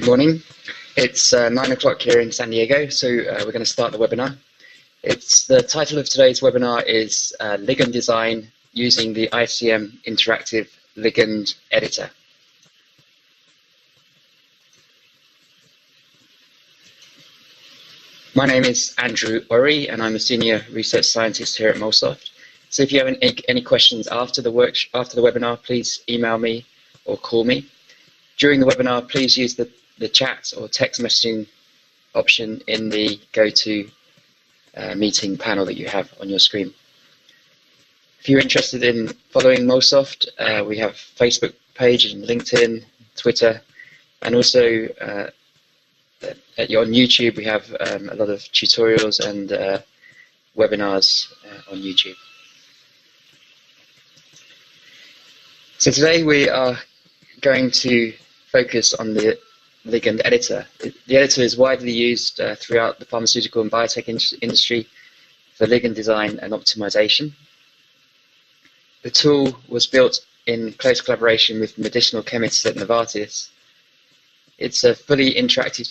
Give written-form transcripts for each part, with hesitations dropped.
Good morning. It's 9 o'clock here in San Diego, so we're going to start the webinar. The title of today's webinar is Ligand Design using the ICM Interactive Ligand Editor. My name is Andrew Ori, and I'm a Senior Research Scientist here at Molsoft. So if you have any questions after the webinar, please email me or call me. During the webinar, please use the chat or text messaging option in the GoTo meeting panel that you have on your screen. If you're interested in following Molsoft, we have Facebook page and LinkedIn, Twitter, and also on YouTube we have a lot of tutorials and webinars on YouTube. So today we are going to focus on the ligand editor. The editor is widely used throughout the pharmaceutical and biotech industry for ligand design and optimization. The tool was built in close collaboration with medicinal chemists at Novartis. It's a fully interactive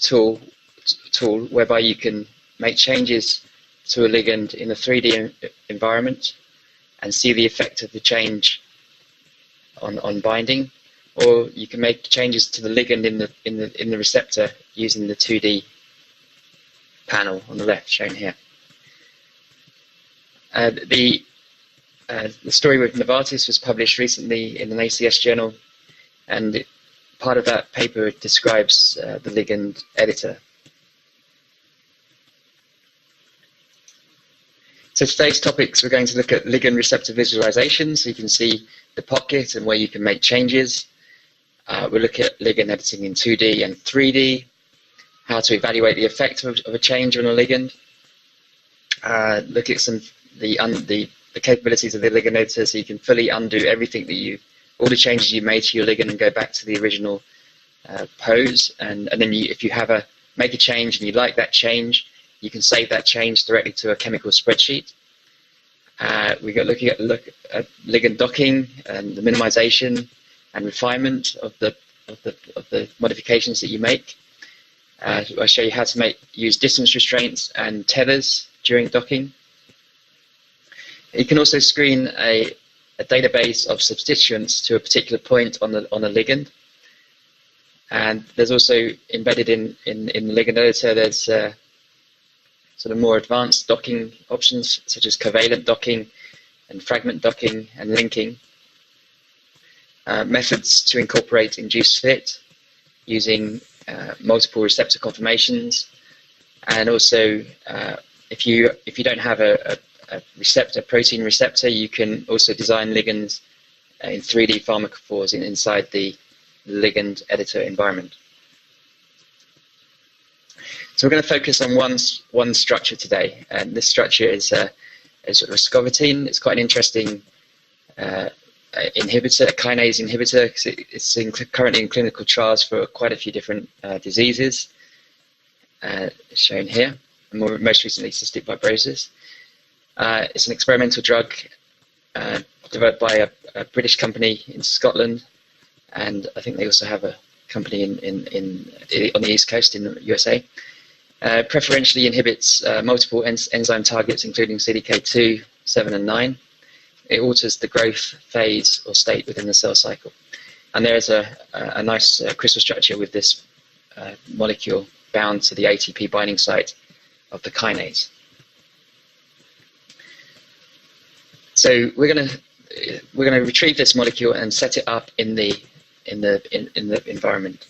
tool whereby you can make changes to a ligand in a 3D environment and see the effect of the change on binding, or you can make changes to the ligand in the receptor using the 2D panel on the left shown here. The story with Novartis was published recently in an ACS journal, and part of that paper describes the ligand editor. So today's topics, we're going to look at ligand receptor visualization, so you can see the pocket and where you can make changes. We'll look at ligand editing in 2D and 3D, how to evaluate the effect of a change on a ligand, look at the capabilities of the ligand editor, so you can fully undo everything all the changes you made to your ligand and go back to the original pose. And then if you make a change and you like that change, you can save that change directly to a chemical spreadsheet. We got looking at ligand docking and the minimization and refinement of the modifications that you make. I'll show you how to use distance restraints and tethers during docking. You can also screen a database of substituents to a particular point on a ligand. And there's also embedded in the ligand editor, there's sort of more advanced docking options such as covalent docking and fragment docking and linking. Methods to incorporate induced fit using multiple receptor conformations, and also if you don't have a protein receptor, you can also design ligands in 3D pharmacophores inside the ligand editor environment. So we're going to focus on one structure today, and this structure is riscovatine. It's quite an interesting inhibitor, a kinase inhibitor, because it's currently in clinical trials for quite a few different diseases, shown here, and most recently cystic fibrosis. It's an experimental drug developed by a British company in Scotland, and I think they also have a company on the East Coast in the USA. Preferentially inhibits multiple enzyme targets, including CDK2, 7, and 9. It alters the growth phase or state within the cell cycle. And there is a nice crystal structure with this molecule bound to the ATP binding site of the kinase. So we're going to retrieve this molecule and set it up in the environment.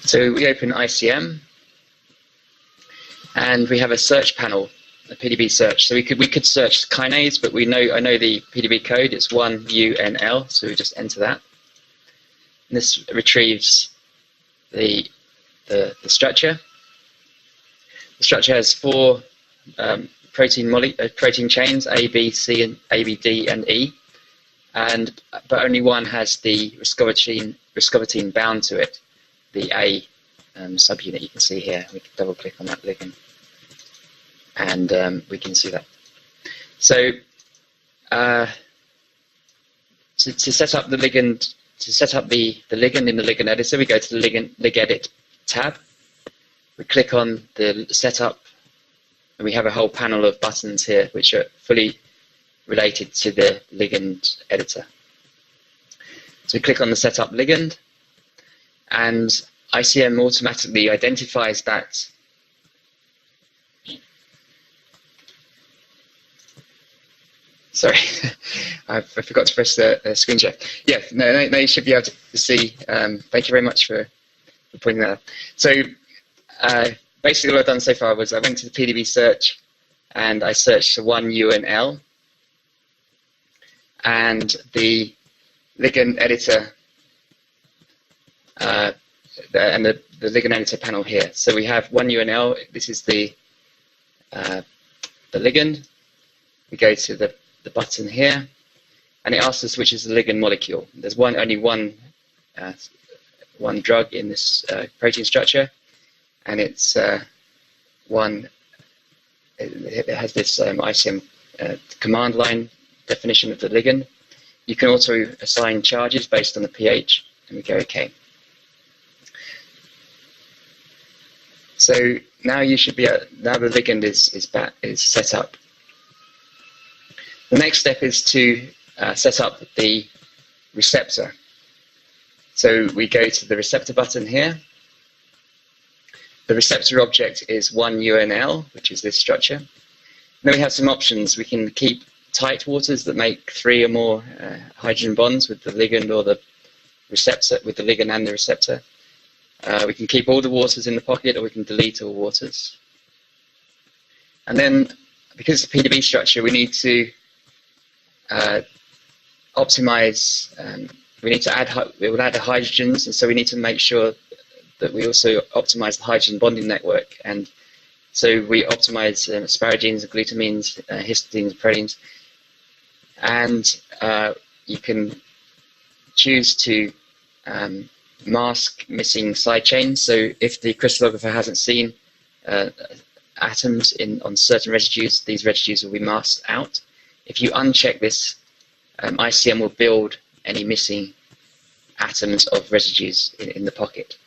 So we open ICM, and we have a search panel, a PDB search. So we could search kinase, but I know the PDB code. It's 1UNL, so we just enter that. And this retrieves the structure. The structure has 4 protein chains: A, B, C, and A, B, D, and E, but only one has the riscovatine bound to it, the A subunit you can see here. We can double click on that ligand, and we can see that. So to set up the ligand, the ligand in the ligand editor, we go to the ligedit tab. We click on the setup, and we have a whole panel of buttons here which are fully related to the ligand editor. So we click on the setup ligand, and ICM automatically identifies that sorry, I forgot to press the screen share. Yeah, no, you should be able to see. Thank you very much for pointing that out. So basically what I've done so far was I went to the PDB search and I searched for 1UNL, and the ligand editor and the ligand editor panel here. So we have 1UNL. This is the ligand. We go to the button here, and it asks us which is the ligand molecule. There's only one drug in this protein structure, and it's it has this ICM command line definition of the ligand. You can also assign charges based on the pH, and we go OK. So now you should be now the ligand is set up. The next step is to set up the receptor. So we go to the receptor button here. The receptor object is 1UNL, which is this structure. Then we have some options. We can keep tight waters that make 3 or more hydrogen bonds with the ligand or the receptor, with the ligand and the receptor. We can keep all the waters in the pocket, or we can delete all waters. And then, because it's a PDB structure, we need to optimize. We need to add. We will add the hydrogens, and so we need to make sure that we also optimize the hydrogen bonding network. And so we optimize asparagines, glutamines, histidines, proteins, and you can choose to mask missing side chains. So if the crystallographer hasn't seen atoms on certain residues, these residues will be masked out. If you uncheck this, ICM will build any missing atoms of residues in the pocket.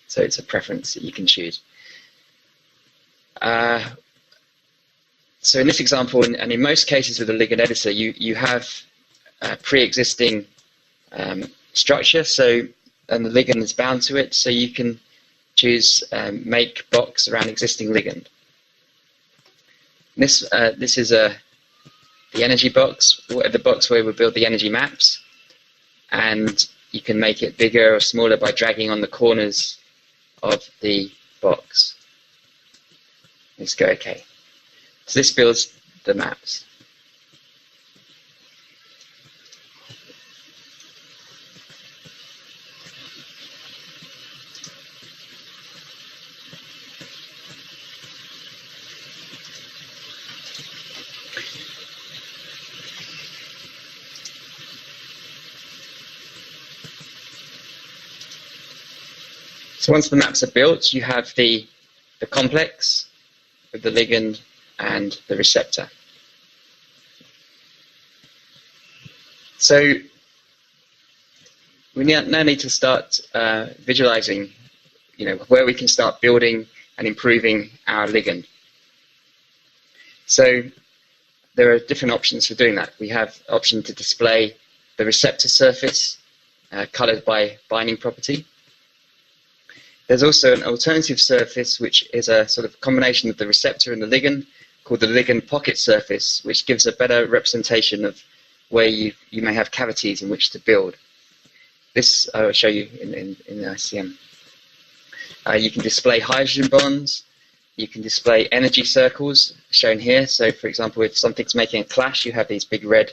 So it's a preference that you can choose. So in this example, and in most cases with the ligand editor, you have pre-existing structure, and the ligand is bound to it, so you can choose make box around existing ligand. This is the energy box, the box where we build the energy maps, and you can make it bigger or smaller by dragging on the corners of the box. Let's go OK. So this builds the maps. So once the maps are built, you have the complex with the ligand and the receptor. So we now need to start visualizing, where we can start building and improving our ligand. So there are different options for doing that. We have option to display the receptor surface colored by binding property. There's also an alternative surface, which is a sort of combination of the receptor and the ligand, called the ligand pocket surface, which gives a better representation of where you may have cavities in which to build. This I will show you in the ICM. You can display hydrogen bonds. You can display energy circles, shown here. So, for example, if something's making a clash, you have these big red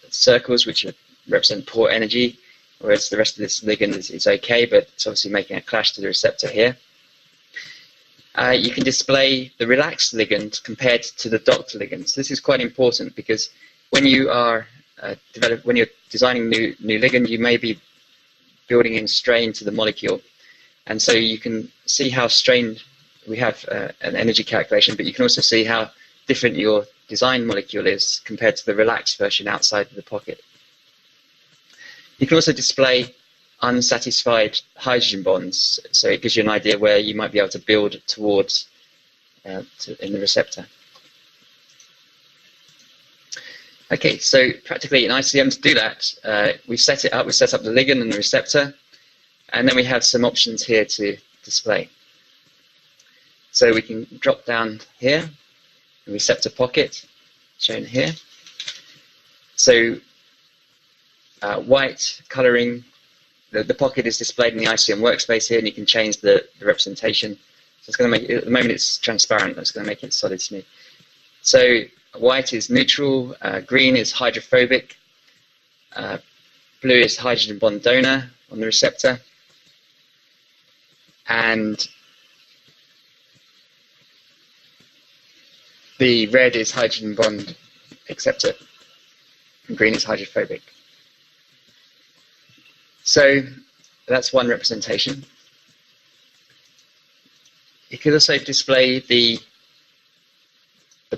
circles, which represent poor energy, whereas the rest of this ligand is okay, but it's obviously making a clash to the receptor here. You can display the relaxed ligand compared to the docked ligand. So this is quite important, because when you are when you're designing new ligand, you may be building in strain to the molecule, And so you can see how strained we have an energy calculation, but you can also see how different your design molecule is compared to the relaxed version outside of the pocket. You can also display unsatisfied hydrogen bonds, so it gives you an idea where you might be able to build towards in the receptor. Okay, so practically in ICM to do that, we set it up, we set up the ligand and the receptor, and then we have some options here to display. So we can drop down here, the receptor pocket, shown here. So white coloring, the pocket is displayed in the ICM workspace here, and you can change the representation. So it's going to make it, at the moment it's transparent, that's going to make it solid smooth. So white is neutral, green is hydrophobic, blue is hydrogen bond donor on the receptor, and the red is hydrogen bond acceptor, and green is hydrophobic. So that's one representation. You could also display the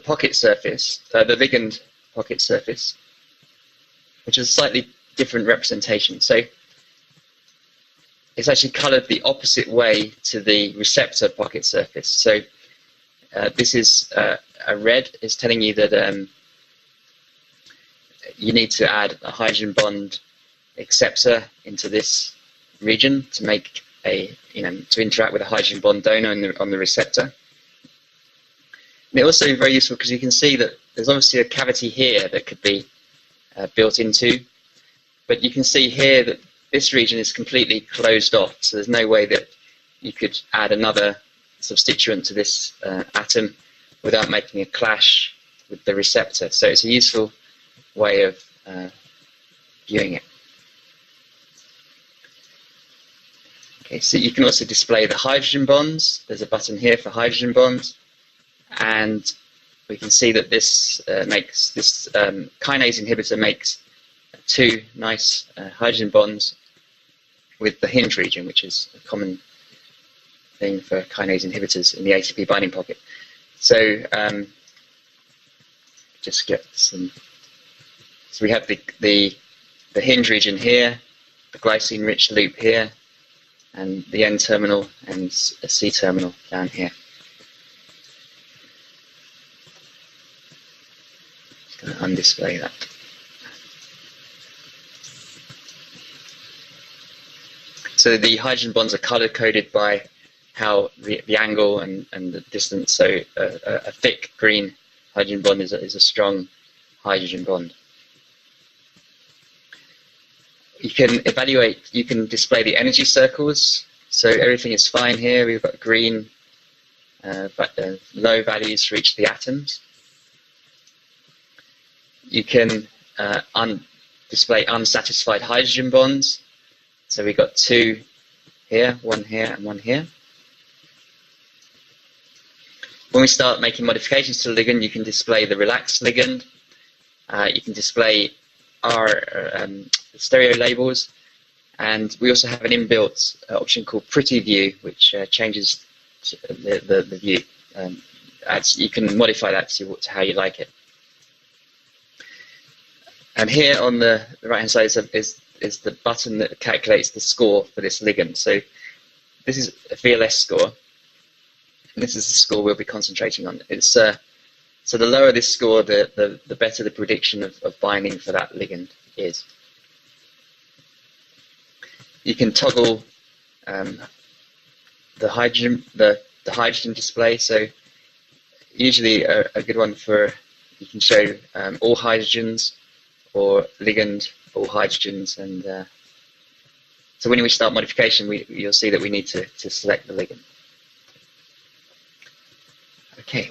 pocket surface, the ligand pocket surface, which is a slightly different representation. So it's actually colored the opposite way to the receptor pocket surface. So this is a red is telling you that you need to add a hydrogen bond acceptor into this region to make a, to interact with a hydrogen bond donor on the receptor. And it's also very useful because you can see that there's obviously a cavity here that could be built into, but you can see here that this region is completely closed off, so there's no way that you could add another substituent to this atom without making a clash with the receptor. So it's a useful way of viewing it. Okay, so you can also display the hydrogen bonds. There's a button here for hydrogen bonds, and we can see that this kinase inhibitor makes two nice hydrogen bonds with the hinge region, which is a common thing for kinase inhibitors in the ATP binding pocket. So just get some. So we have the hinge region here, the glycine-rich loop here, and the N-terminal and a C-terminal down here. Just going to undisplay that. So the hydrogen bonds are color-coded by how the angle and the distance. So a thick green hydrogen bond is a strong hydrogen bond. You can evaluate, you can display the energy circles. So everything is fine here. We've got green, but low values for each of the atoms. You can display unsatisfied hydrogen bonds. So we've got two here, and one here. When we start making modifications to the ligand, you can display the relaxed ligand. You can display our stereo labels, and we also have an inbuilt option called Pretty View, which changes the view. You can modify that to how you like it. And here on the right-hand side is the button that calculates the score for this ligand. So this is a VLS score. And this is the score we'll be concentrating on. It's so the lower this score, the better the prediction of binding for that ligand is. You can toggle the hydrogen display. So usually a good one for, you can show all hydrogens or ligand all hydrogens, and so when we start modification, you'll see that we need to select the ligand. Okay.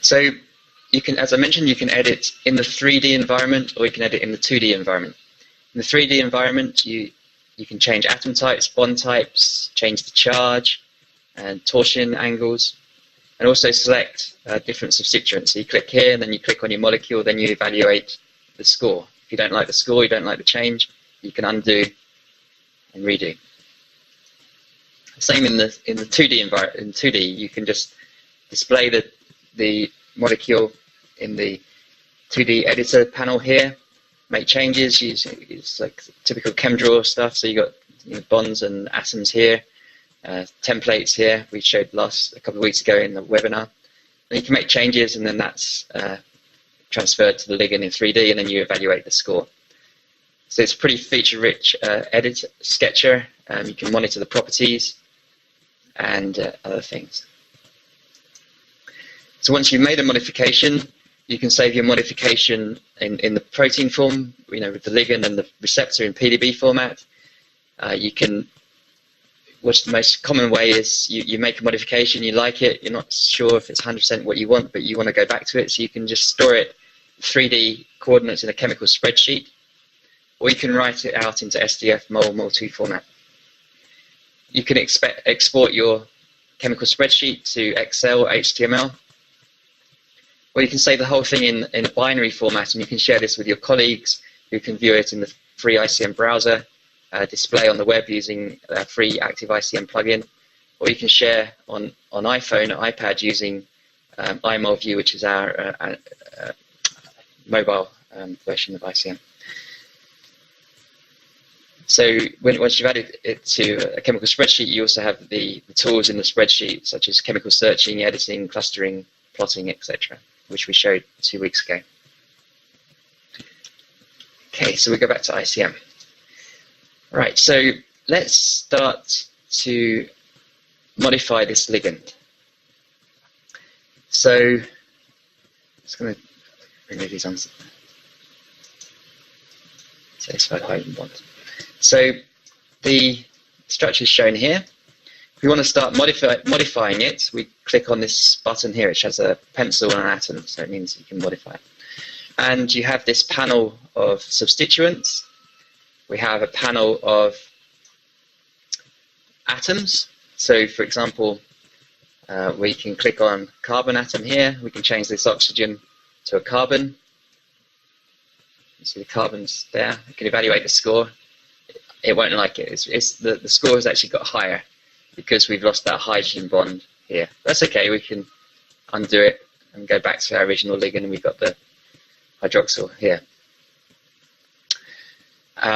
So you can, as I mentioned, you can edit in the 3D environment, or you can edit in the 2D environment. In the 3D environment, you can change atom types, bond types, change the charge, and torsion angles, and also select different substituents. So you click here, and then you click on your molecule, then you evaluate the score. If you don't like the score, you don't like the change, you can undo and redo. Same in the 2D environment. In 2D, you can just display the molecule in the 2D editor panel here, make changes, use like typical ChemDraw stuff. So you got bonds and atoms here, templates here. We showed a couple of weeks ago in the webinar. And you can make changes, and then that's transferred to the ligand in 3D, and then you evaluate the score. So it's a pretty feature-rich sketcher. You can monitor the properties and other things. So once you've made a modification, you can save your modification in the protein form, with the ligand and the receptor in PDB format. What's the most common way is you make a modification, you like it, you're not sure if it's 100% what you want, but you want to go back to it, so you can just store it 3D coordinates in a chemical spreadsheet, or you can write it out into SDF, Mol2 format. You can export your chemical spreadsheet to Excel or HTML, or you can save the whole thing in a binary format, and you can share this with your colleagues who can view it in the free ICM browser, display on the web using a free active ICM plugin, or you can share on iPhone or iPad using iMolView, which is our mobile version of ICM. So once you've added it to a chemical spreadsheet, you also have the tools in the spreadsheet, such as chemical searching, editing, clustering, plotting, etc., which we showed 2 weeks ago. Okay, so we go back to ICM. Right, so let's start to modify this ligand. So I'm just going to remove these answers. Satisfied hydrogen bond. So the structure is shown here. If we want to start modifying it, we click on this button here, which has a pencil and an atom, so it means you can modify it. And you have this panel of substituents. We have a panel of atoms. So, for example, we can click on carbon atom here. We can change this oxygen to a carbon. You see the carbon's there. We can evaluate the score. It won't like it. The score has actually got higher because we've lost that hydrogen bond here. That's okay. We can undo it and go back to our original ligand, and we've got the hydroxyl here.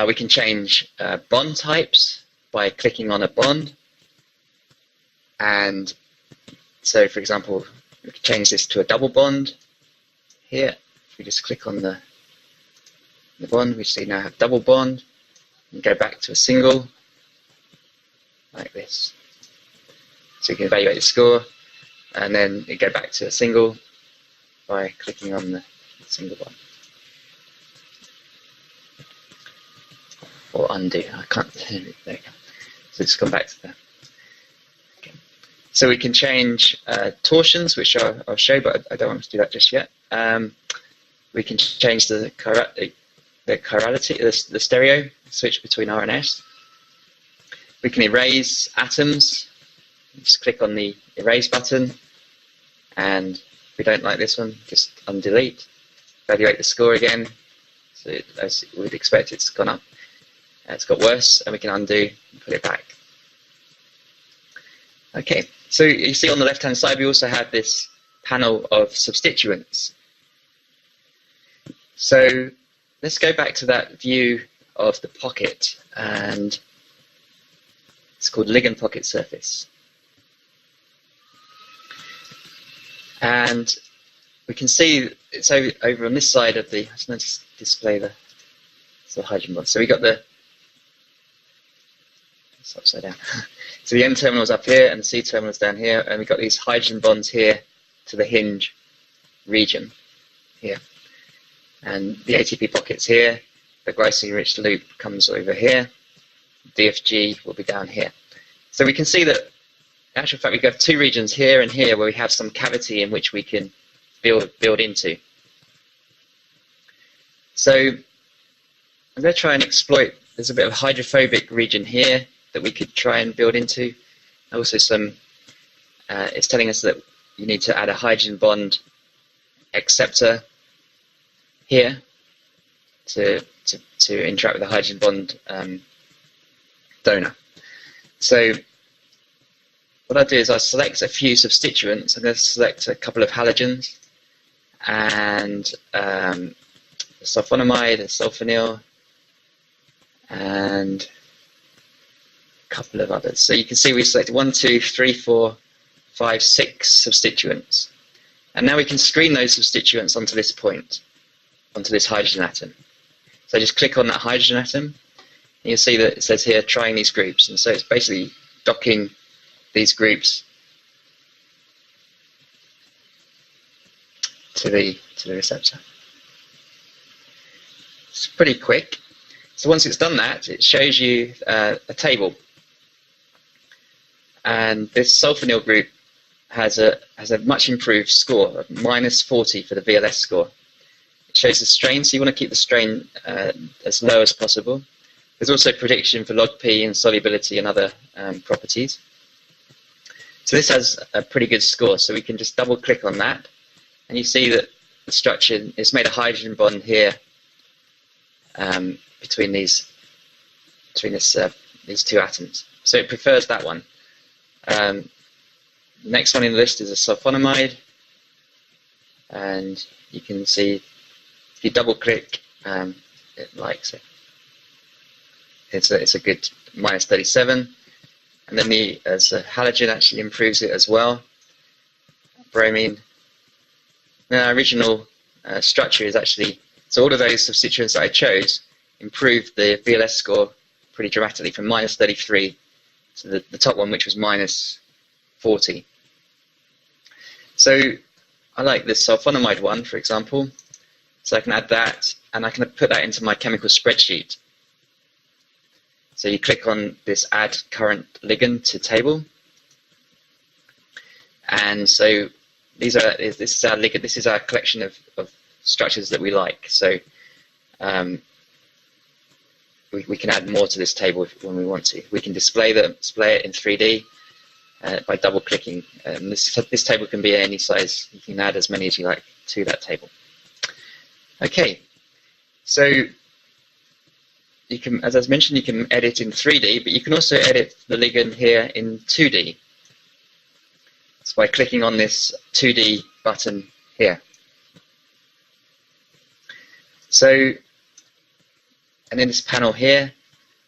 We can change bond types by clicking on a bond. And so, for example, we can change this to a double bond here. If we just click on the bond, we see now have double bond, and go back to a single, like this. So you can evaluate the score, and then you go back to a single by clicking on the single bond. Or undo. I can't. There we go. So just come back to that. Okay. So we can change torsions, which I'll show, but I don't want to do that just yet. We can change the chirality, the stereo switch between R and S. We can erase atoms. Just click on the erase button, and if we don't like this one, just undelete. Evaluate the score again. So as we'd expect, it's gone up. It's got worse, and we can undo and put it back. Okay, so you see on the left-hand side, we also have this panel of substituents. So let's go back to that view of the pocket, and it's called ligand pocket surface. And we can see it's over on this side of the, let's just display the hydrogen bond. So we got it's upside down. So the N terminal is up here and the C terminal is down here, and we've got these hydrogen bonds here to the hinge region here. And the ATP pocket's here, the glycine-rich loop comes over here, DFG will be down here. So we can see that, in actual fact, we have two regions here and here where we have some cavity in which we can build into. So I'm going to try and exploit, there's a bit of a hydrophobic region here that we could try and build into. Also it's telling us that you need to add a hydrogen bond acceptor here. to interact with the hydrogen bond donor. So what I do is I select a few substituents. I'm going to select a couple of halogens and the sulfonamide, the sulfonyl, and a couple of others. So you can see we selected 1, 2, 3, 4, 5, 6 substituents. And now we can screen those substituents onto this point, onto this hydrogen atom. So just click on that hydrogen atom, and you'll see that it says here trying these groups. And so it's basically docking these groups to the receptor. It's pretty quick. So once it's done that, it shows you a table. And this sulfonyl group has a much improved score of -40 for the VLS score. It shows the strain, so you want to keep the strain as low as possible. There's also prediction for log P and solubility and other properties. So this has a pretty good score, so we can just double click on that, and you see that the structure is made a hydrogen bond here between these two atoms. So it prefers that one. The next one in the list is a sulfonamide, and you can see if you double click, it likes it. It's a good -37. And then as a halogen actually improves it as well. Bromine. Now, our original structure is actually, so all of those substituents that I chose improved the VLS score pretty dramatically from -33 to the top one, which was -40. So I like this sulfonamide one, for example. So I can add that, and I can put that into my chemical spreadsheet. So you click on this add current ligand to table, and so this is our ligand. This is our collection of structures that we like. So we can add more to this table when we want to. We can display it in 3D by double clicking. This table can be any size. You can add as many as you like to that table. Okay, so you can, as I mentioned, you can edit in 3D, but you can also edit the ligand here in 2D. It's by clicking on this 2D button here. So, and in this panel here,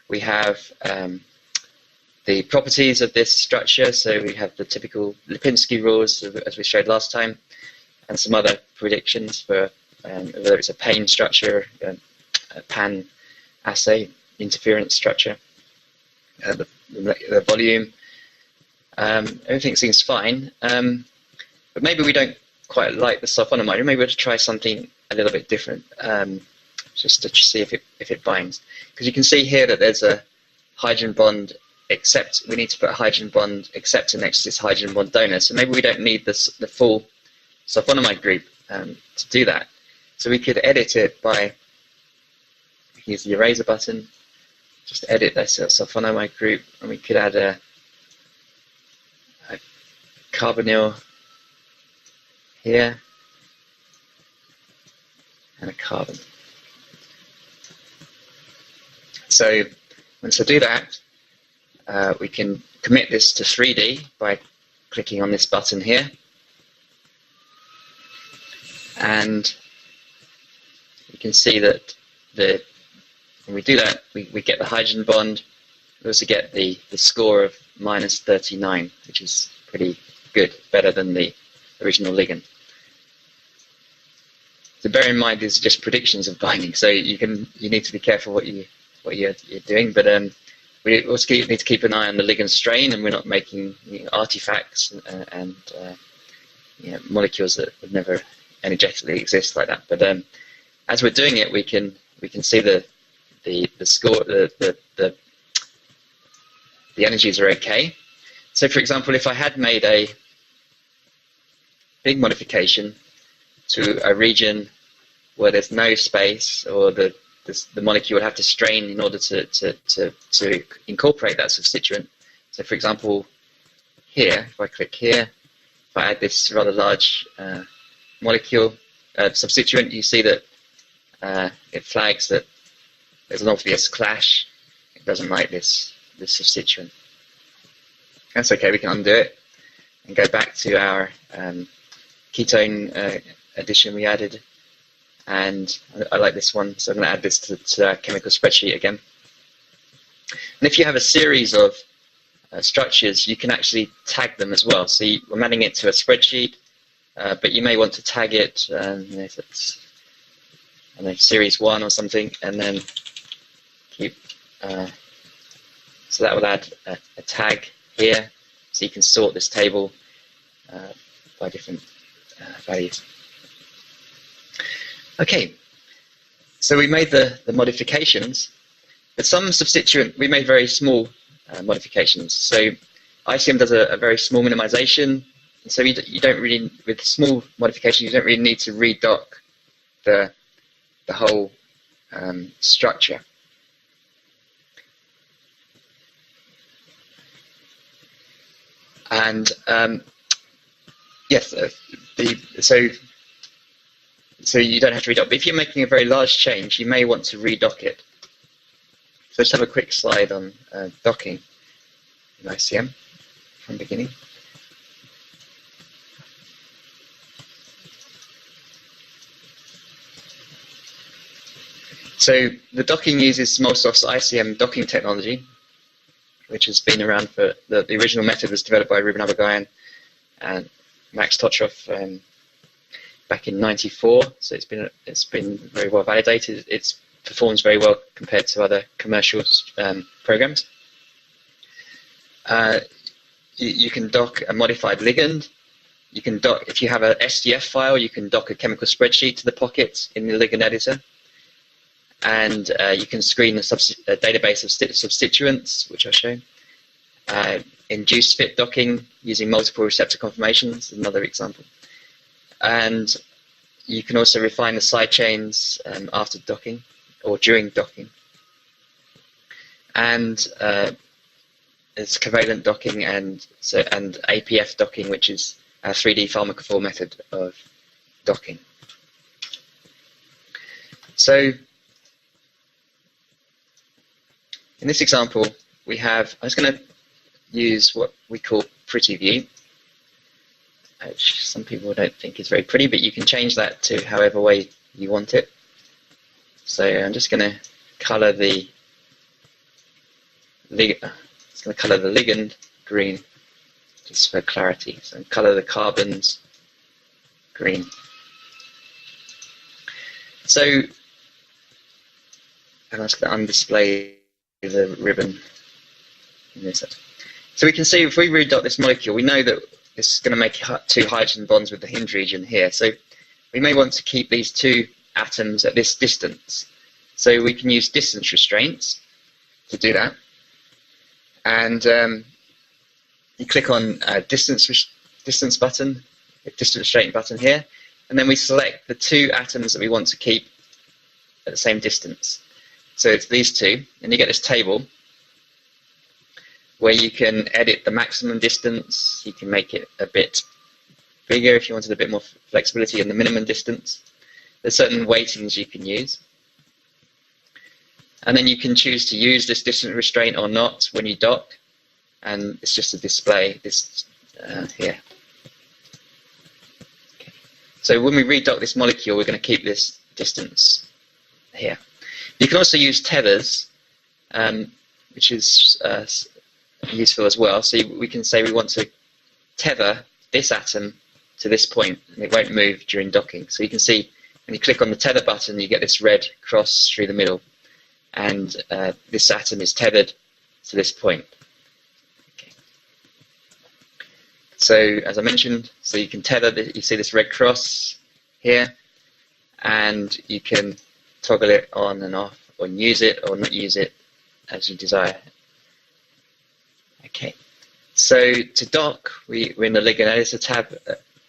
we have the properties of this structure. So we have the typical Lipinski rules, as we showed last time, and some other predictions for whether it's a PAIN structure, a PAN assay, interference structure, the volume. Everything seems fine, but maybe we don't quite like the sulfonamide. Maybe we'll try something a little bit different, just to see if it binds. Because you can see here that there's a hydrogen bond accept. We need to put a hydrogen bond acceptor next to this hydrogen bond donor. So maybe we don't need the full sulfonamide group to do that. So we could edit it by use the eraser button, just edit this sulfonamide group, and we could add a carbonyl here and a carbon. So once I do that, we can commit this to 3D by clicking on this button here, and you can see that when we do that, we get the hydrogen bond. We also get the score of -39, which is pretty good, better than the original ligand. So bear in mind, these are just predictions of binding, so you need to be careful what you're doing. But we also need to keep an eye on the ligand strain, and we're not making artifacts and molecules that would never energetically exist like that. But as we're doing it, we can see the score, the energies are okay. So for example, if I had made a big modification to a region where there's no space, or the molecule would have to strain in order to incorporate that substituent. So for example, here, if I click here, if I add this rather large molecule substituent, you see that it flags that there's an obvious clash. It doesn't like this substituent. That's okay, we can undo it and go back to our ketone addition we added. And I like this one, so I'm going to add this to our chemical spreadsheet again. And if you have a series of structures, you can actually tag them as well. So I'm adding it to a spreadsheet, but you may want to tag it, if it's, I don't know, series 1 or something, and then keep, so that will add a tag here, so you can sort this table by different values. Okay, so we made the modifications, but some substituent, we made very small modifications. So ICM does a very small minimization, and so you don't really, with small modifications, you don't really need to redock the whole structure. And yes, so you don't have to redock. But if you're making a very large change, you may want to redock it. So let's have a quick slide on docking in ICM from the beginning. So the docking uses Molsoft's ICM docking technology, which has been around for the original method was developed by Ruben Abergayan and Max Totroff back in '94. So it's been very well validated. It performs very well compared to other commercial programs. You can dock a modified ligand. You can dock, if you have a SDF file, you can dock a chemical spreadsheet to the pocket in the ligand editor. And you can screen a database of substituents, which I'll show. Induce fit docking using multiple receptor conformations, another example. And you can also refine the side chains after docking or during docking. And it's covalent docking and APF docking, which is a 3D pharmacophore method of docking. So in this example, we have, I'm just going to use what we call pretty view, which some people don't think is very pretty, but you can change that to however way you want it. So I'm just going to color the ligand green, just for clarity. So color the carbons green. So, and I'm just going to undisplay the ribbon in this. So we can see if we redot this molecule, we know that it's going to make 2 hydrogen bonds with the hinge region here. So we may want to keep these 2 atoms at this distance. So we can use distance restraints to do that. And you click on distance button, the distance restraint button here, and then we select the 2 atoms that we want to keep at the same distance. So it's these 2, and you get this table where you can edit the maximum distance. You can make it a bit bigger if you wanted a bit more flexibility, and the minimum distance. There's certain weightings you can use. And then you can choose to use this distance restraint or not when you dock, and it's just a display this here. Okay. So when we redock this molecule, we're going to keep this distance here. You can also use tethers, which is useful as well. So we can say we want to tether this atom to this point, and it won't move during docking. So you can see when you click on the tether button, you get this red cross through the middle, and this atom is tethered to this point. Okay. So as I mentioned, so you can tether, you see this red cross here, and you can toggle it on and off, or use it or not use it as you desire. Okay, so to dock, we're in the ligand editor tab,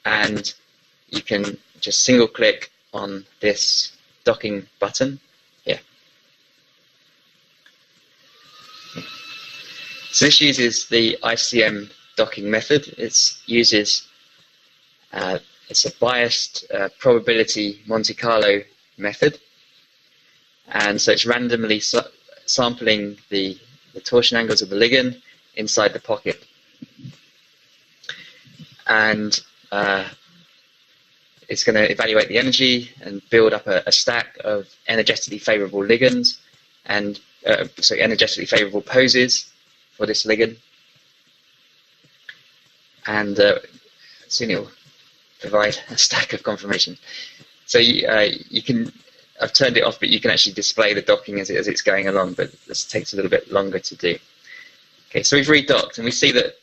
and you can just single click on this docking button here. Okay. So this uses the ICM docking method. It's a biased probability Monte Carlo method. And so it's randomly sampling the torsion angles of the ligand inside the pocket. And it's going to evaluate the energy and build up a stack of energetically favorable ligands and so energetically favorable poses for this ligand. And soon it will provide a stack of confirmation. So you can, I've turned it off, but you can actually display the docking as it's going along, but this takes a little bit longer to do. Okay, so we've redocked and we see that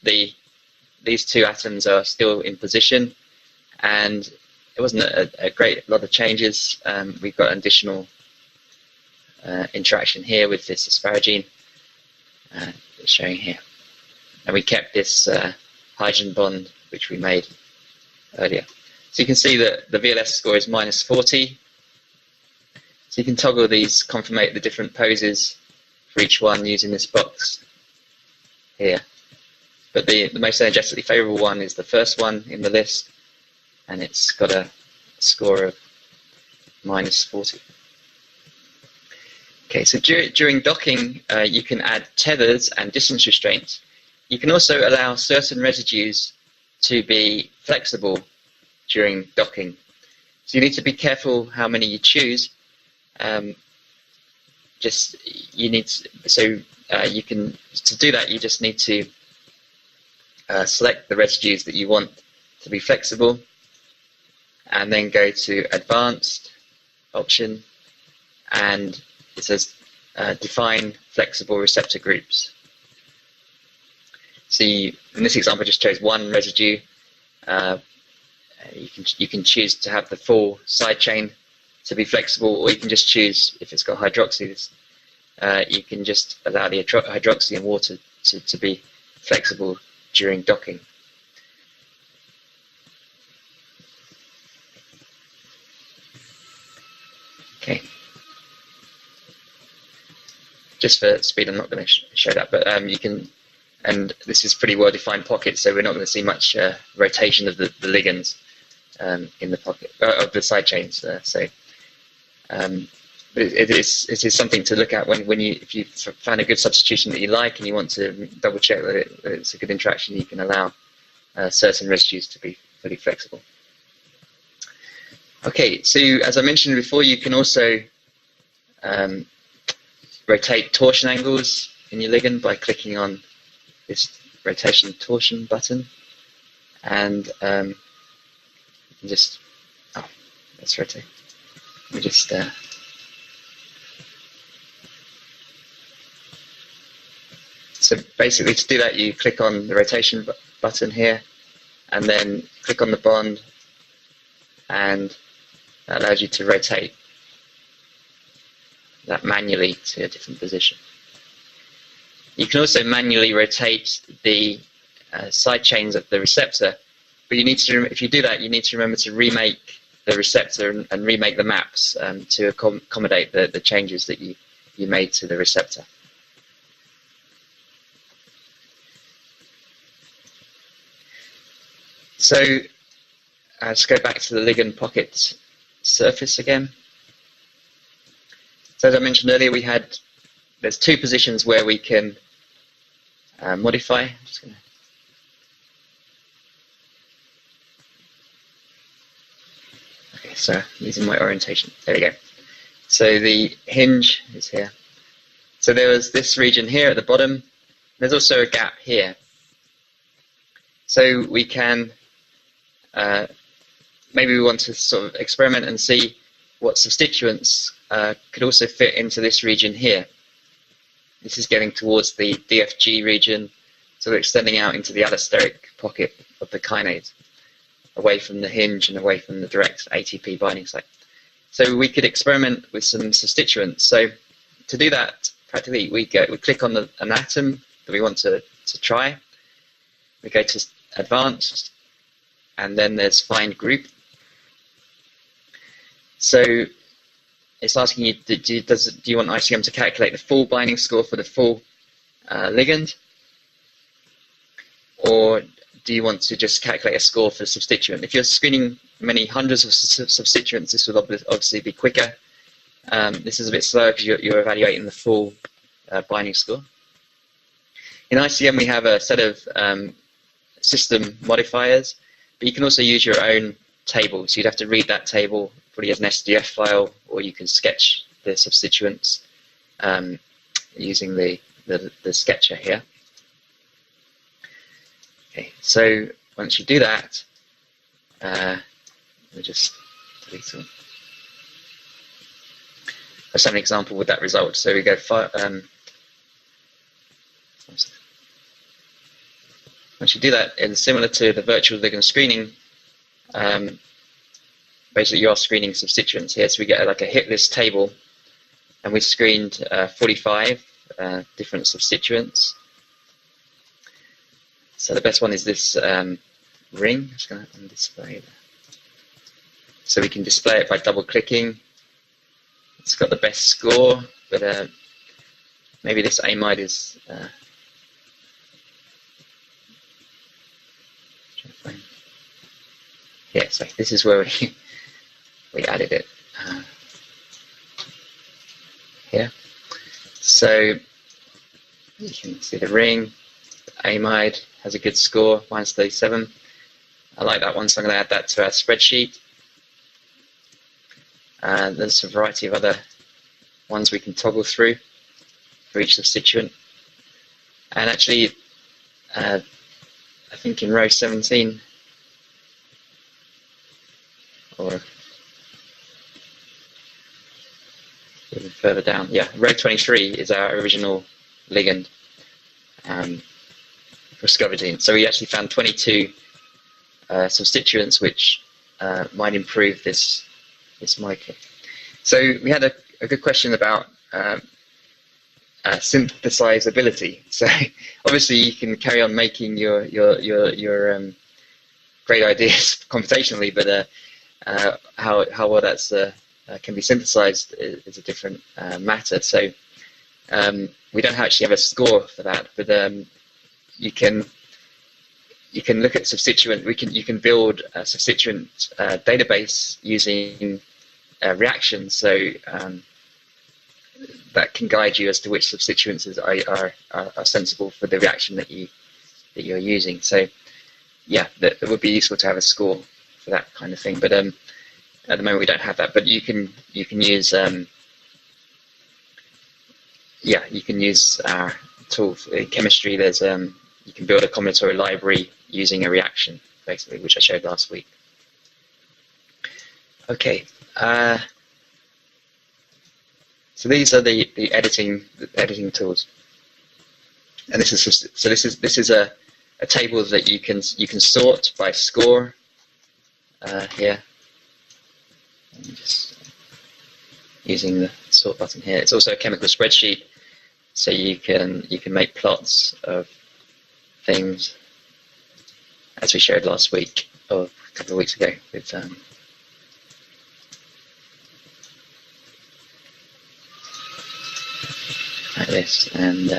these two atoms are still in position, and it wasn't a great lot of changes. We've got an additional interaction here with this asparagine, showing here. And we kept this hydrogen bond which we made earlier. So you can see that the VLS score is -40. So you can toggle these, confirmate the different poses for each one using this box here. But the most energetically favorable one is the first one in the list, and it's got a score of -40. Okay, so during docking, you can add tethers and distance restraints. You can also allow certain residues to be flexible during docking. So you need to be careful how many you choose. To do that, you just need to select the residues that you want to be flexible, and then go to Advanced option, and it says Define Flexible Receptor Groups. So in this example, I just chose one residue. You can choose to have the full side chain to be flexible, or you can just choose, if it's got hydroxy, you can just allow the hydroxy and water to be flexible during docking. Okay. Just for speed, I'm not going to show that, but you can, and this is pretty well-defined pocket, so we're not going to see much rotation of the ligands in the pocket, of the side chains. But it is something to look at if you find a good substitution that you like and you want to double check that it's a good interaction. You can allow certain residues to be fully flexible. Okay, so as I mentioned before, you can also rotate torsion angles in your ligand by clicking on this rotation torsion button, and you can just let's rotate. Let me just so basically, to do that, you click on the rotation button here, and then click on the bond, and that allows you to rotate that manually to a different position. You can also manually rotate the side chains of the receptor, but you need to, if you do that, you need to remember to remake the receptor and remake the maps to accommodate the changes that you made to the receptor. So let's go back to the ligand pocket surface again. So as I mentioned earlier, there's two positions where we can modify. I'm just gonna, okay, so using my orientation. There we go. So the hinge is here. So there was this region here at the bottom. There's also a gap here. So we can maybe we want to sort of experiment and see what substituents could also fit into this region here. This is getting towards the DFG region, so we're extending out into the allosteric pocket of the kinase, away from the hinge and away from the direct ATP binding site. So we could experiment with some substituents. So to do that, practically, we click on an atom that we want to try. We go to Advanced, and then there's Find Group. So it's asking you, do you want ICM to calculate the full binding score for the full ligand, or do you want to just calculate a score for the substituent? If you're screening many hundreds of substituents, this will obviously be quicker. This is a bit slower because you're evaluating the full binding score. In ICM, we have a set of system modifiers, but you can also use your own table. So you'd have to read that table probably as an SDF file, or you can sketch the substituents using the sketcher here. Okay, so once you do that, we'll just delete them. Let's have an example with that result. So we go once you do that, it's similar to the virtual ligand screening. Basically, you are screening substituents here. So we get like a hit list table, and we screened 45 different substituents. So the best one is this ring. I'm just going to display that. So we can display it by double-clicking. It's got the best score, but maybe this amide is. Yeah, so this is where we added it here. So you can see the ring. Amide has a good score, -37. I like that one, so I'm going to add that to our spreadsheet. There's a variety of other ones we can toggle through for each substituent. And actually, I think in row 17, or even further down, yeah, row 23 is our original ligand for scovidine. So we actually found 22 substituents which might improve this molecule. So we had a good question about synthesizability. So obviously you can carry on making your great ideas computationally, but how well that's can be synthesized is a different matter. So we don't actually have a score for that, but you can look at substituent. You can build a substituent database using reactions. So that can guide you as to which substituents are sensible for the reaction that you're using. So yeah, that would be useful to have a score for that kind of thing. But at the moment we don't have that. But you can use you can use our tool in chemistry. There's you can build a combinatorial library using a reaction, basically, which I showed last week. Okay. So these are the editing tools, and this is a table that you can sort by score here. Just using the sort button here. It's also a chemical spreadsheet, so you can make plots of things, as we showed last week or a couple of weeks ago with like this, and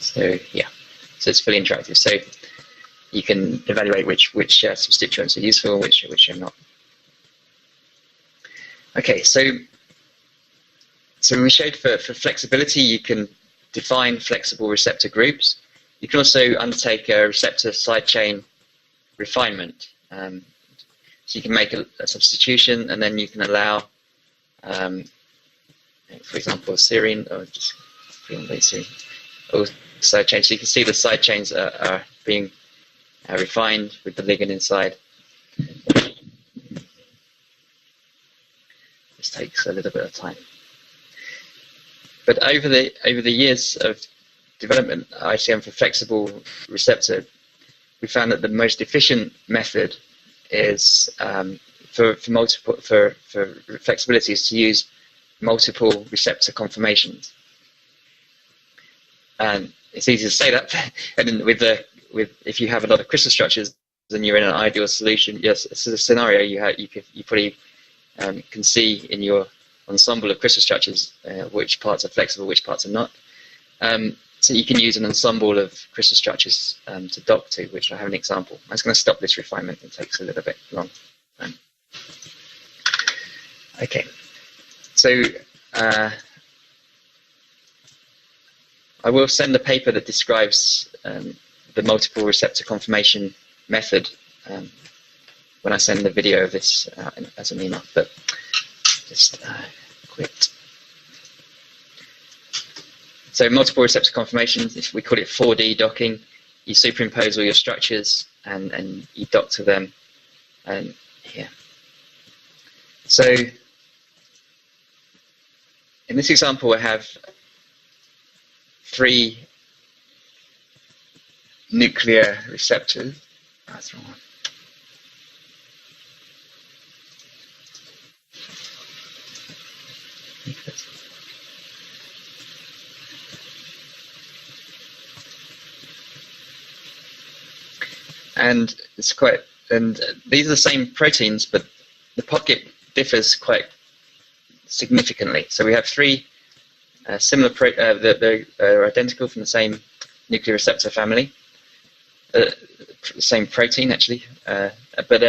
so yeah, so it's fully interactive. So you can evaluate which substituents are useful, which are not. Okay, so we showed for flexibility, you can define flexible receptor groups. You can also undertake a receptor sidechain refinement. So you can make a substitution, and then you can allow, for example, serine, or just serine, or side chains. So you can see the side chains are being refined with the ligand inside. This takes a little bit of time. But over the years of development, ICM for flexible receptor, we found that the most efficient method is for flexibility is to use multiple receptor conformations. And it's easy to say that, and then if you have a lot of crystal structures, then you're in an ideal solution. Yes, this is a scenario you probably can see in your ensemble of crystal structures which parts are flexible, which parts are not. So you can use an ensemble of crystal structures to dock to, which I have an example. I'm just going to stop this refinement. It takes a little bit long. Okay, so I will send a paper that describes the multiple receptor conformation method when I send the video of this as an email, but just quit. So multiple receptor conformations, if we call it 4D docking, you superimpose all your structures and you dock to them here. So in this example, we have 3 nuclear receptors. That's the wrong one. And it's quite, and these are the same proteins, but the pocket differs quite significantly. So we have 3 similar, they're identical from the same nuclear receptor family, the same protein actually, but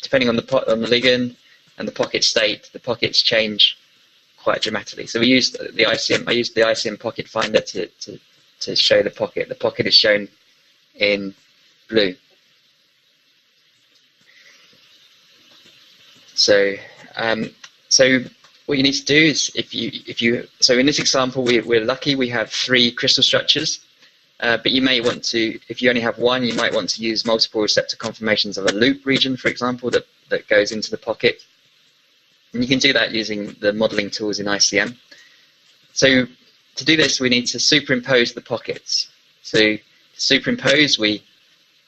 depending on the ligand and the pocket state, the pockets change quite dramatically. So we used the ICM. I used the ICM pocket finder to show the pocket. The pocket is shown in blue. So so what you need to do is so in this example we're lucky we have 3 crystal structures, but you may want to, if you only have one, you might want to use multiple receptor conformations of a loop region, for example, that goes into the pocket. And you can do that using the modeling tools in ICM. So to do this, we need to superimpose the pockets. So to superimpose, we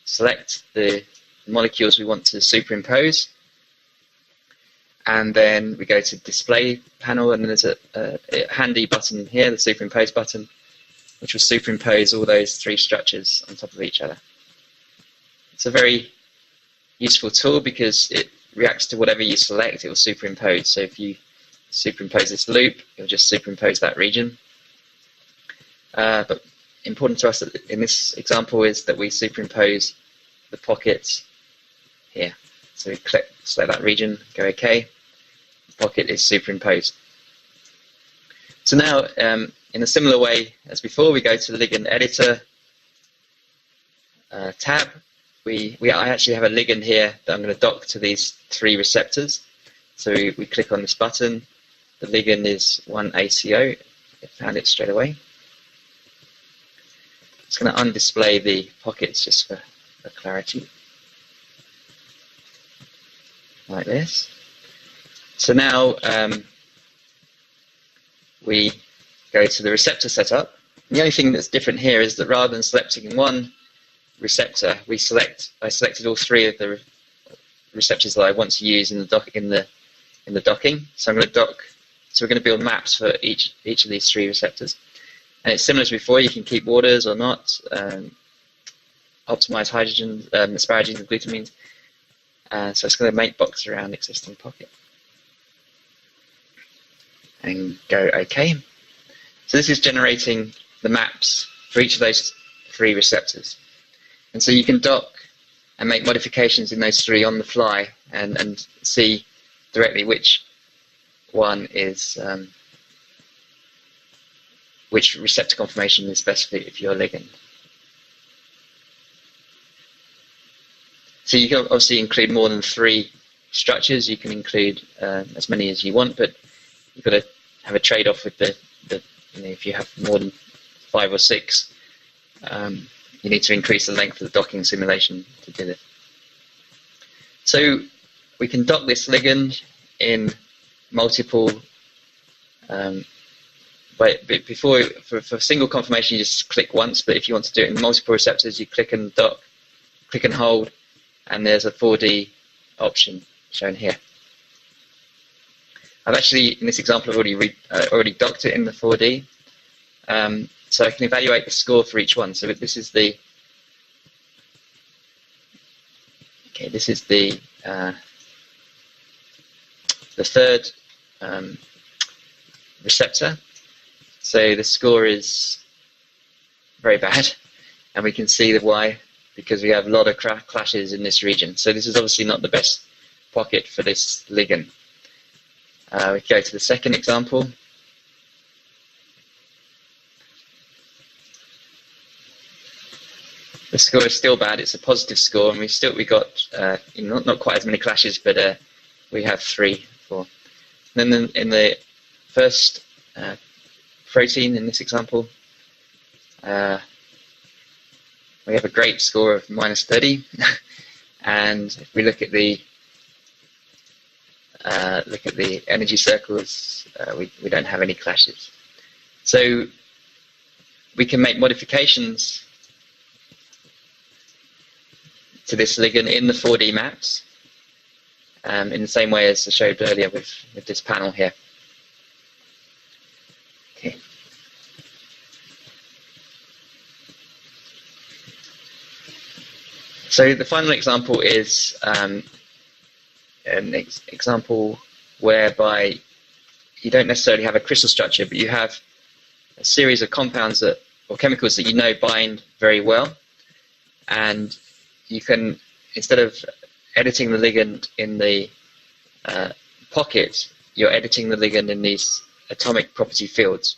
select the molecules we want to superimpose, and then we go to display panel, and then there's a handy button here, the superimpose button, which will superimpose all those 3 structures on top of each other. It's a very useful tool because it reacts to whatever you select, it will superimpose. So if you superimpose this loop, it will just superimpose that region. But important to us in this example is that we superimpose the pockets here. So we select that region, go OK. The pocket is superimposed. So now, in a similar way as before, we go to the ligand editor tab. I actually have a ligand here that I'm going to dock to these 3 receptors. So we click on this button. The ligand is 1-ACO. It found it straight away. It's going to undisplay the pockets just for clarity, like this. So now we go to the receptor setup. The only thing that's different here is that rather than selecting one receptor, I selected all 3 of the receptors that I want to use in the docking. So I'm going to dock. So we're going to build maps for each of these 3 receptors. And it's similar to before. You can keep orders or not. Optimize hydrogen, asparaginase and glutamines. So it's going to make box around existing pocket. And go OK. So this is generating the maps for each of those 3 receptors. And so you can dock and make modifications in those 3 on the fly and see directly which one is, which receptor conformation is best fit for your ligand. So you can obviously include more than 3 structures. You can include as many as you want, but you've got to have a trade-off with the if you have more than 5 or 6, you need to increase the length of the docking simulation to do this. So we can dock this ligand in multiple. But before, for single conformation, you just click once. But if you want to do it in multiple receptors, you click and dock, click and hold, and there's a 4D option shown here. I've actually, in this example, I've already docked it in the 4D, so I can evaluate the score for each one. So this is the the 3rd receptor. So the score is very bad, and we can see the why, because we have a lot of clashes in this region. So this is obviously not the best pocket for this ligand. We go to the second example. The score is still bad. It's a positive score, and we got not quite as many clashes, but we have 3, 4. And then in the first protein in this example, we have a great score of -30, and if we look at the energy circles, we don't have any clashes. So we can make modifications to this ligand in the 4D maps in the same way as I showed earlier with this panel here. Okay. So the final example is an example whereby you don't necessarily have a crystal structure, but you have a series of compounds or chemicals that you know bind very well, and you can, instead of editing the ligand in the pocket, you're editing the ligand in these atomic property fields,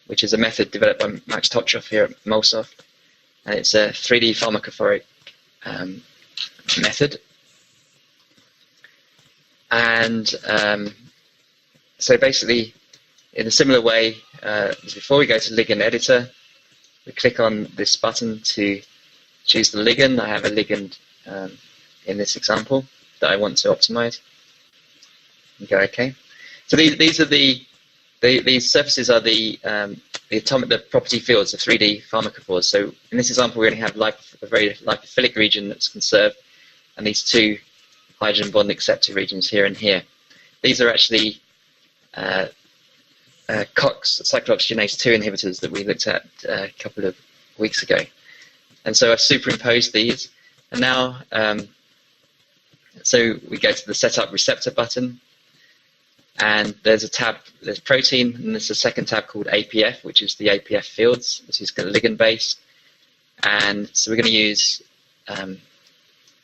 which is a method developed by Max Totchoff here at Molsoft, and it's a 3D pharmacophoric method. And so basically, in a similar way as before, we go to Ligand Editor, we click on this button to choose the ligand. I have a ligand in this example that I want to optimize, and go OK. So these are these surfaces are the property fields of 3D pharmacophores. So in this example, we only have a very lipophilic region that's conserved, and these 2 hydrogen bond acceptor regions here and here. These are actually COX, cyclooxygenase 2 inhibitors that we looked at a couple of weeks ago. And so I've superimposed these, and now so we go to the Setup Receptor button, and there's a tab, there's protein, and there's a second tab called APF, which is the APF fields, which is ligand based. And so we're going to use, so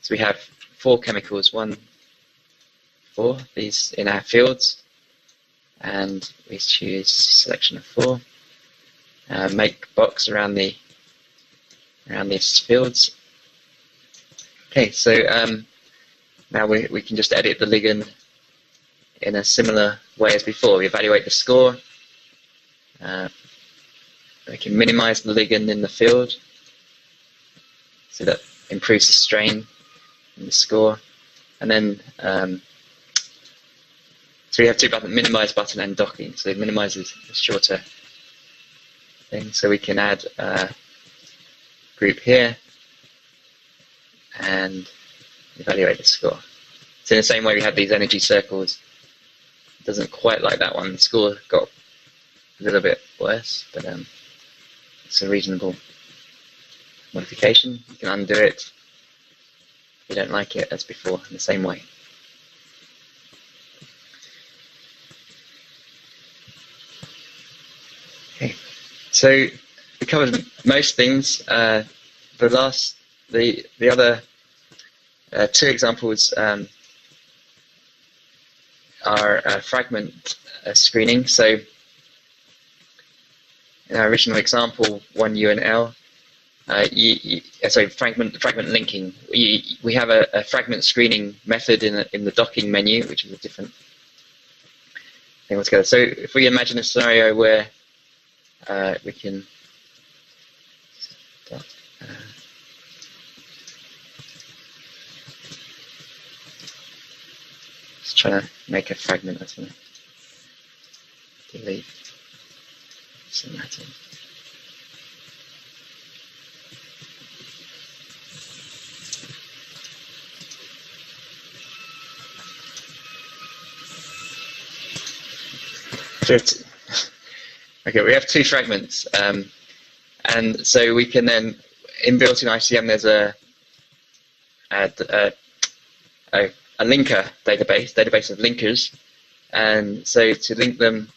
we have 4 chemicals, 1, 4, these in our fields, and we choose selection of 4, make box around these fields. Okay, so now we can just edit the ligand in a similar way as before. We evaluate the score. We can minimize the ligand in the field, so that improves the strain in the score. And then so we have 2 buttons, minimize button and docking. So it minimizes the shorter thing. So we can add a group here and evaluate the score. So in the same way we have these energy circles. It doesn't quite like that one. The score got a little bit worse, but it's a reasonable modification. You can undo it if you don't like it as before in the same way. Okay, so we covered most things. The other 2 examples are fragment screening. So in our original example, 1U and L, fragment linking. We have a fragment screening method in the docking menu, which is a different thing altogether. So if we imagine a scenario where we can just trying to make a fragment or something. Delete some atom. Okay, we have 2 fragments, and so we can then, inbuilt in ICM, there's a linker database of linkers, and so to link them,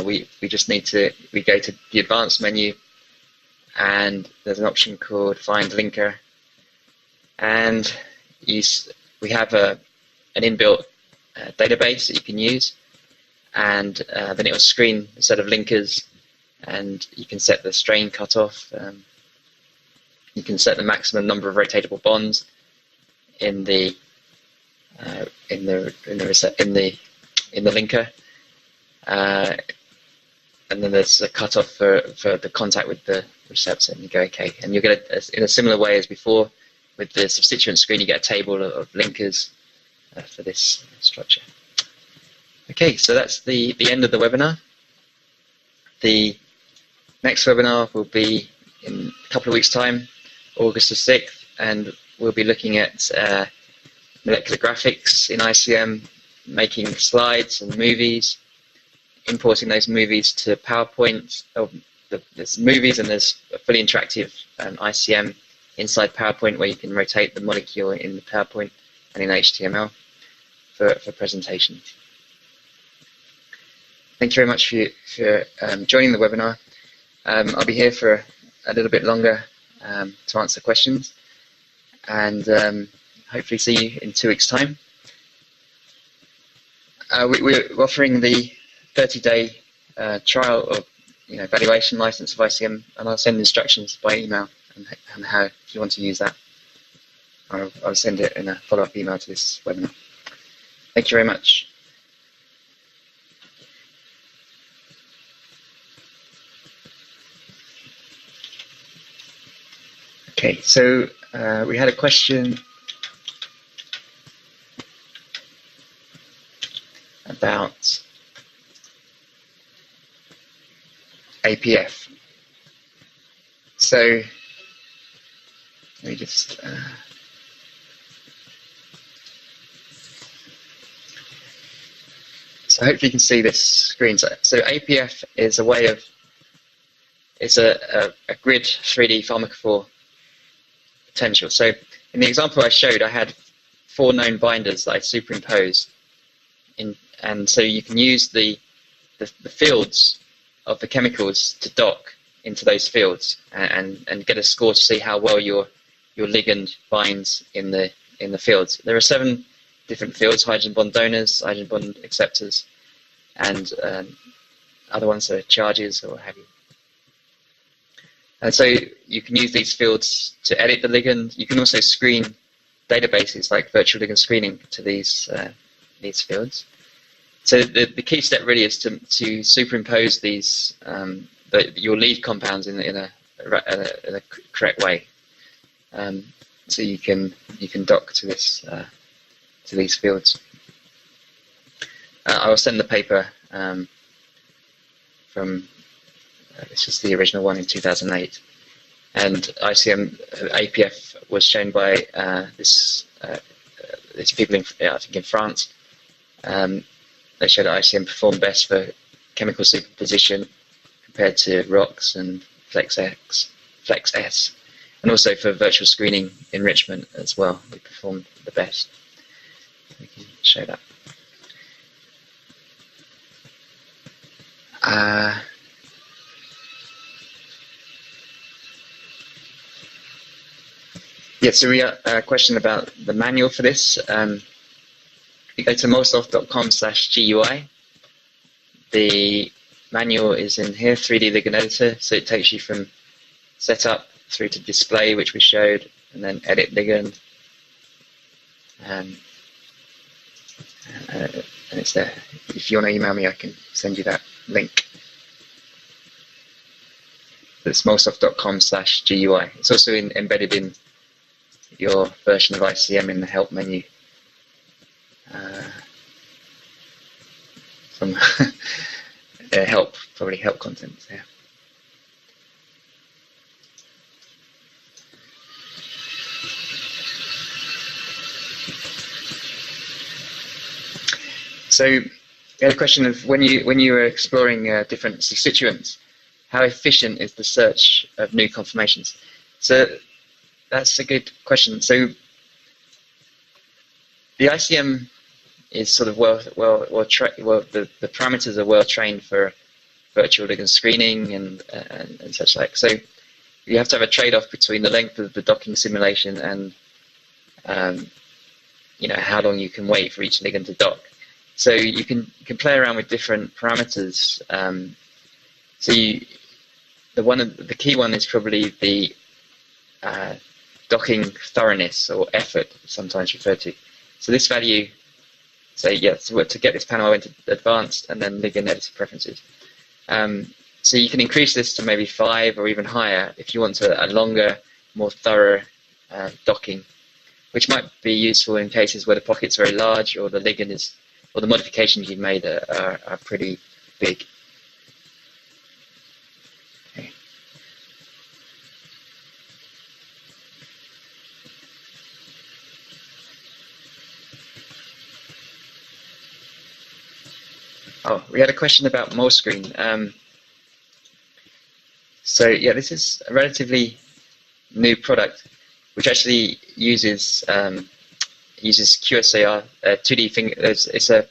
we just need to, we go to the advanced menu, and there's an option called Find Linker, and we have an inbuilt database that you can use, and then it will screen a set of linkers, and you can set the strain cutoff. You can set the maximum number of rotatable bonds in the linker, and then there's a cutoff for the contact with the receptor, and you go OK, and you get in a similar way as before with the substituent screen. You get a table of linkers for this structure. Okay, so that's the end of the webinar. The next webinar will be in a couple of weeks' time, August the 6th, and we'll be looking at molecular graphics in ICM, making slides and movies, importing those movies to PowerPoint. There's movies, and there's a fully interactive ICM inside PowerPoint where you can rotate the molecule in the PowerPoint and in HTML for presentations. Thank you very much for joining the webinar. I'll be here for a little bit longer to answer questions, and hopefully see you in 2 weeks' time. We're offering the 30-day trial or valuation license of ICM, and I'll send instructions by email and how, if you want to use that. I'll send it in a follow-up email to this webinar. Thank you very much. Okay, so we had a question about APF. So let me just so hopefully you can see this screen. So APF is a way of, it's a grid 3D pharmacophore potential. So in the example I showed, I had 4 known binders that I superimposed in, and so you can use the fields of the chemicals to dock into those fields and get a score to see how well your ligand binds in the fields. There are 7 different fields: hydrogen bond donors, hydrogen bond acceptors, and other ones are charges or what have you. And so you can use these fields to edit the ligand. You can also screen databases like virtual ligand screening to these fields. So the key step really is to superimpose these your lead compounds in a correct way. So you can dock to this to these fields. I will send the paper from this is the original one in 2008, and ICM APF was shown by these people in I think in France. They showed that ICM performed best for chemical superposition compared to ROX and Flex S, and also for virtual screening enrichment as well. We performed the best. We can show that. Yeah, so we got a question about the manual for this. You go to molsoft.com/GUI. The manual is in here, 3D ligand editor, so it takes you from setup through to display, which we showed, and then edit ligand. And it's there. If you want to email me, I can send you that link. It's molsoft.com/GUI. It's also embedded in your version of ICM in the help menu. From probably help content there. So we had a question of when you were exploring different substituents, how efficient is the search of new conformations? So that's a good question. So the ICM is sort of the parameters are well trained for virtual ligand screening and such like. So you have to have a trade-off between the length of the docking simulation and how long you can wait for each ligand to dock. So you can play around with different parameters. The key one is probably the docking thoroughness, or effort, sometimes referred to. So this value, so to get this panel, I went to advanced and then ligand editor preferences. So you can increase this to maybe 5 or even higher if you want a longer, more thorough docking, which might be useful in cases where the pocket's very large, or the ligand is, or the modifications you've made are pretty big. Okay. Oh, we had a question about Molscreen. So yeah, this is a relatively new product, which actually uses QSAR 2D finger. It's a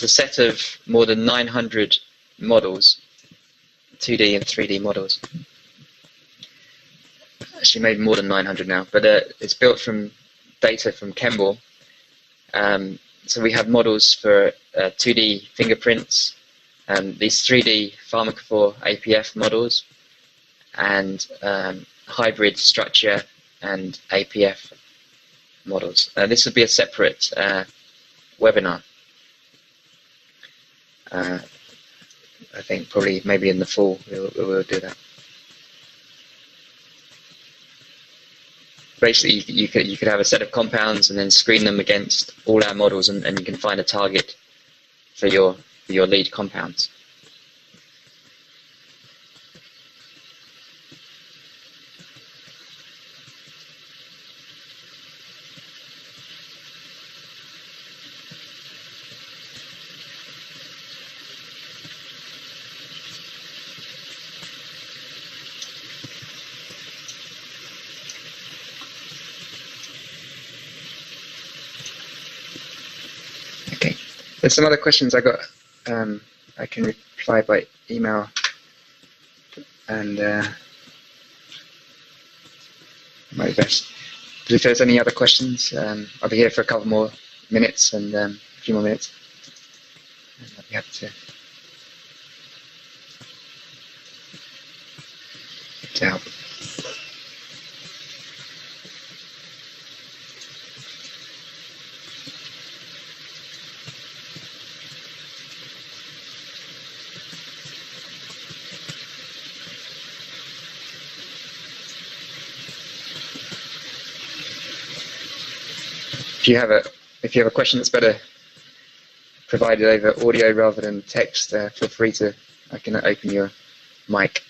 set of more than 900 models, 2D and 3D models. Actually, maybe more than 900 now, but it's built from data from Kemble. So we have models for 2D fingerprints, these 3D pharmacophore APF models, and hybrid structure and APF models. This would be a separate webinar. I think probably maybe in the fall we'll do that. Basically, you could have a set of compounds and then screen them against all our models, and you can find a target for your lead compounds. Okay, there's some other questions I got. I can reply by email, and my best. But if there's any other questions, I'll be here for a couple more minutes and a few more minutes, and I'll be happy to help. If you have a question that's better provided over audio rather than text, feel free to. I can open your mic.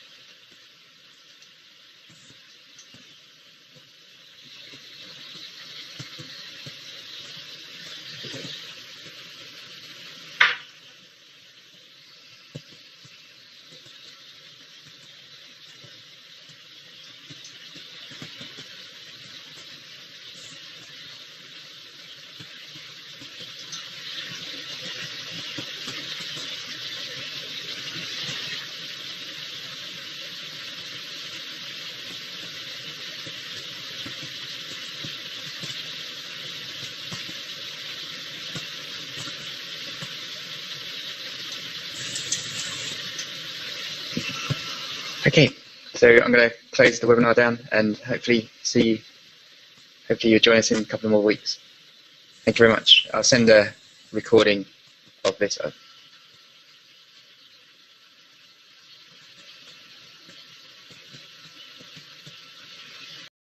Okay, so I'm going to close the webinar down and hopefully you'll join us in a couple of more weeks. Thank you very much. I'll send a recording of this